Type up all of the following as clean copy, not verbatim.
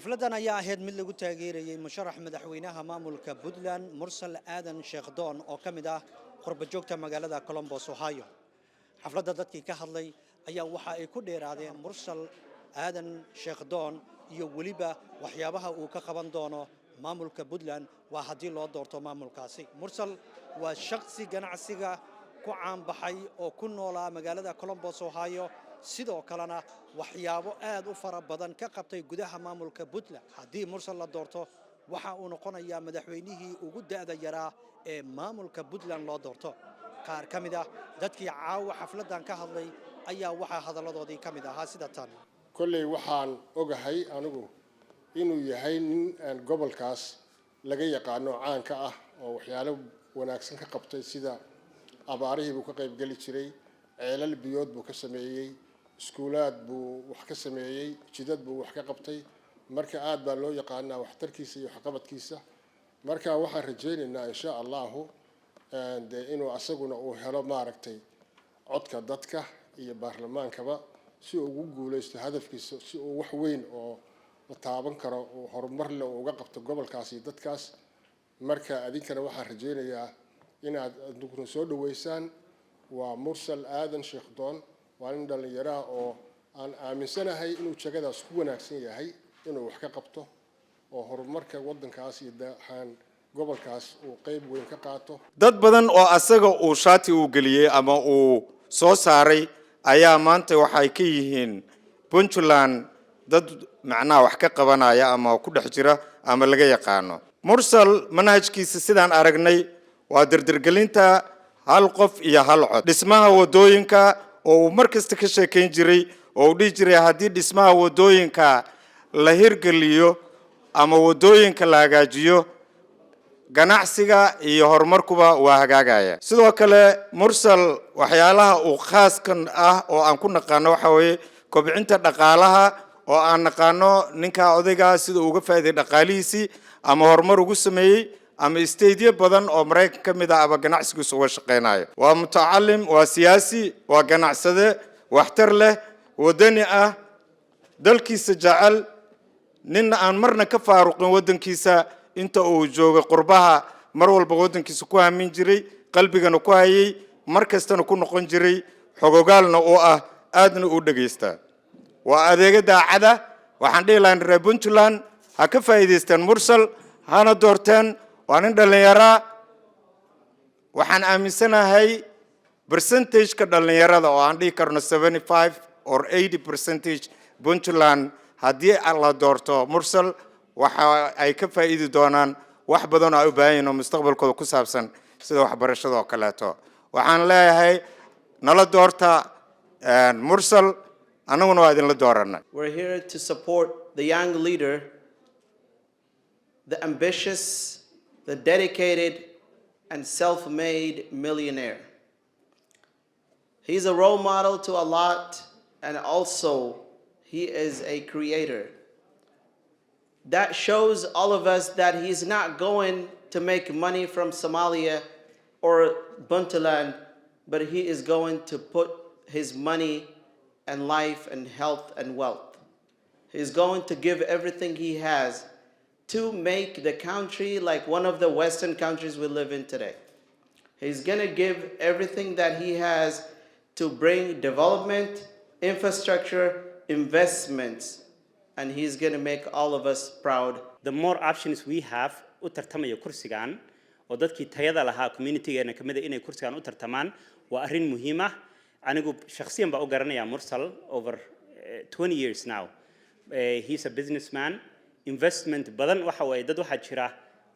xafladan ayaa ahayd mid lagu taageerayay musharax madaxweynaha maamulka Puntland Mursal Aadan Sheekh Doon oo kamid ah qurba joogta magaalada Columbus Ohio. xafladda dadkii ka hadlay ayaa waxa ay ku dheeraadeen Mursal Aadan Sheekh Doon iyo waliba waxyaabaha uu ka qaban doono maamulka Puntland waa hadii loo doorto maamulkaasi. Mursal waa shakhsi ganacsiga ku caan baxay oo ku noolaa magaalada Columbus Ohio sidoo kalena waxyaabo aad u fara badan ka qabtay gudaha maamulka Puntland. Hadii Mursal la doorto waxa uu noqonayaa madaxweynihii ugu da'da yaraa ee maamulka Puntland loo doorto. qaar kamid ah dadkii caawa xafladan ka hadlay ayaa waxa hadaladoodii kamid ahaa sida tan. Kolley waxaan ogahay anigu inuu yahay nin gobolkaas laga yaqaano caan ka ah oo waxyaalo wanaagsan ka qabtay sida abaarihii buu ka qayb gali jiray, ceelal biyood buu ka sameeyay, iskuulaad buu wax ka sameeyay, jidad buu wax ka qabtay. marka aad baa loo yaqaanaa waxtarkiisa iyo waxqabadkiisa. marka waxaan rajaynaynaa insha Allah inuu asaguna uu helo maaragtay codka dadka iyo baarlamaankaba si uu ugu guuleysto hadafkiisa, si uu wax weyn oo la taaban karo oo horumar leh uga qabto gobolkaas iyo dadkaas. marka adinkana waxaan rajaynayaa inaad adduunka soo dhaweysaan. waa Mursal Aadan Sheekh Doon, waa nin dhalinyaro oo aan aaminsanahay inuu jagadaas ku wanaagsan yahay inuu wax ka qabto oo horumarka wadankaas iyo daahan gobolkaas uu qayb weyn ka qaato. dad badan oo asaga uu shaati u galiyay ama uu soo saaray ayaa maanta waxay ka yihiin Puntland dad macnaa wax ka qabanaya ama ku dhex jira ama laga yaqaano. Mursal manhajkiisa sidaan aragnay waa dirdirgelinta hal qof iyo hal cod. dhismaha wadooyinka oo uu markasta ka sheekeyn jiray oo uu dhigi jiray haddii dhismaha wadooyinka la hirgeliyo ama wadooyinka la hagaajiyo ganacsiga iyo horumarkuba waa hagaagaya. sidoo kale Mursal waxyaalaha uu khaaskan ah oo aan ku naqaano waxa weeye kobcinta dhaqaalaha oo aan naqaano ninka odayga sida uu uga faa'iiday dhaqaalihiisii ama horumar ugu sameeyay ama isteedyo badan oo Mareykanka kamid ah aba ganacsigiisa uga shaqeynayo. waa mutacallim, waa siyaasi, waa ganacsade waxtar leh, wadani ah, dalkiisa jecel, nin aan marna ka faaruqin wadankiisa inta uu joogo qurbaha mar walba wadankiisa ku aamin jiray, qalbigana ku hayay, markastana ku noqon jiray xogogaalna oo ah aadna u dhageystaa. waa adeega daacada. waxaan dhihi lahaa reer Puntland ha ka faa'iideystaan Mursal, hana doorteen. waa nin dhalinyaro. waxaan aaminsanahay percentage-ka dhalinyarada oo aan dhihi karno 75 or 80% Puntland haddii la doorto Mursal waxa ay ka faa'iidi doonaan wax badan oo ay u baahan yihiin mustaqbalkooda ku saabsan sida waxbarashada oo kaleeto. waxaan leeyahay nala doorta Mursal, anaguna waa idin la dooranay. We're here to support the young leader, the ambitious, the dedicated and self-made millionaire. He's a role model to a lot, and also he is a creator. That shows all of us that he's not going to make money from Somalia or Puntland, but he is going to put his money and life and health and wealth. He's going to give everything he has to make the country like one of the Western countries we live in today. He's going to give everything that he has to bring development, infrastructure, investments, and he's going to make all of us proud. The more options we have u tartamaya kursigan oo dadkii tayada lahaa community-geena kamid ah inay kursigan u tartamaan waa arrin muhiim ah. anigu shakhsiyan baa u garanayaa Mursal over 20 years now. He's a businessman. investment badan waxa way dad waxa jira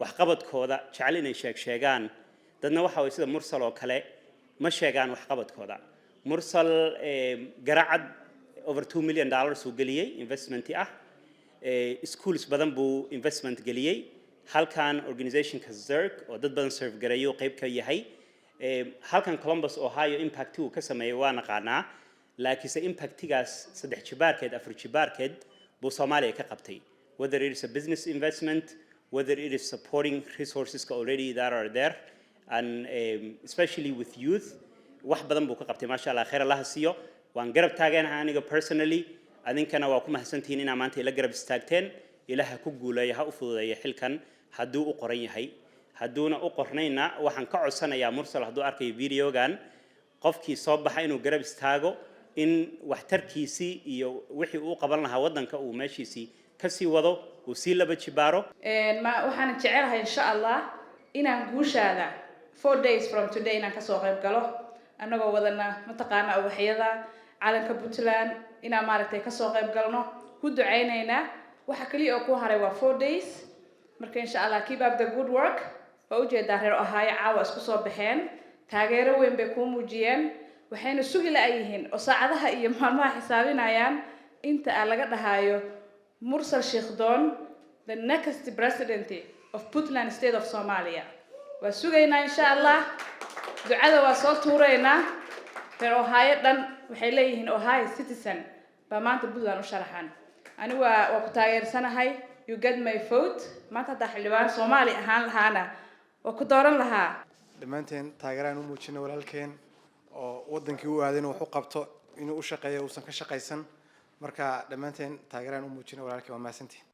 wax qabadkooda jecel inay sheegaan, dadna waxa way sida Mursal oo kale ma sheegaan wax qabadkooda. Mursal garacad over $2 million uu galiyay investment ah. schools badan buu investment galiyay. halkan organization-ka Zerk oo dad badan serve garayo qayb ka yahay. halkan Columbus Ohio impact uu ka sameeyay waa naqaanaa, laakiinse impactigaas 3 jibaarkeed 4 jibaarkeed buu Soomaaliya ka qabtay. whether it is a business investment, whether it is supporting resources already that are there, and especially with youth, wax badan buu ka qabtay. maasha Allah, khayr Allah siiyo. waan garab taaganahay aniga personally. adinkana waa ku mahadsantihiin inaa maanta ila garab istaagteen ilaaha ku guuleeya ha u fududeeya xilkan hadduu u qoran yahay hadduuna u qornayna waxaan ka codsanayaa mursal hadduu arkayo videogan qofkii soo baxa inuu garab istaago in waxtarkiisii iyo wixii uu qaban lahaa waddanka uu meeshiisii kasii wado uu sii laba jibaaro waxaan jecelahay insha Allah inaan guushaada 4 days from today inaan ka soo qayb galo annagoo wadana mataqaana ubaxyada calanka Puntland inaan maaragtay ka soo qayb galno ku duceynayna waxa kaliya oo ku haray waa 4 days marka insha Allah keep up the good work oo ujeedaa reer Ohio caawa isku soo baxeen taageero weyn bay ku muujiyeen waxayna sugi la'yihiin oo saacadaha iyo maalmaha xisaabinayaan inta laga dhahayo Mursal Sheikh Don the next president of Puntland state of Somalia waa sugaynaa insha Allah ducada waa soo tuureynaa reer Ohio dhan waxay leeyihiin Ohio citizen baa maanta Puntland u sharaxan ani waa ku taageersanahay you get my vote maanta hadda xildhibaan Soomaali ahaan lahaana waa ku dooran lahaa dhammaanteen taageeraan u muujino walaalkeen oo wadankii u aaday inuu wax u qabto inuu u shaqeeyo uusan ka shaqaysan marka dhammaanteen taageeraan u muujino walaalkeen waa mahadsantihiin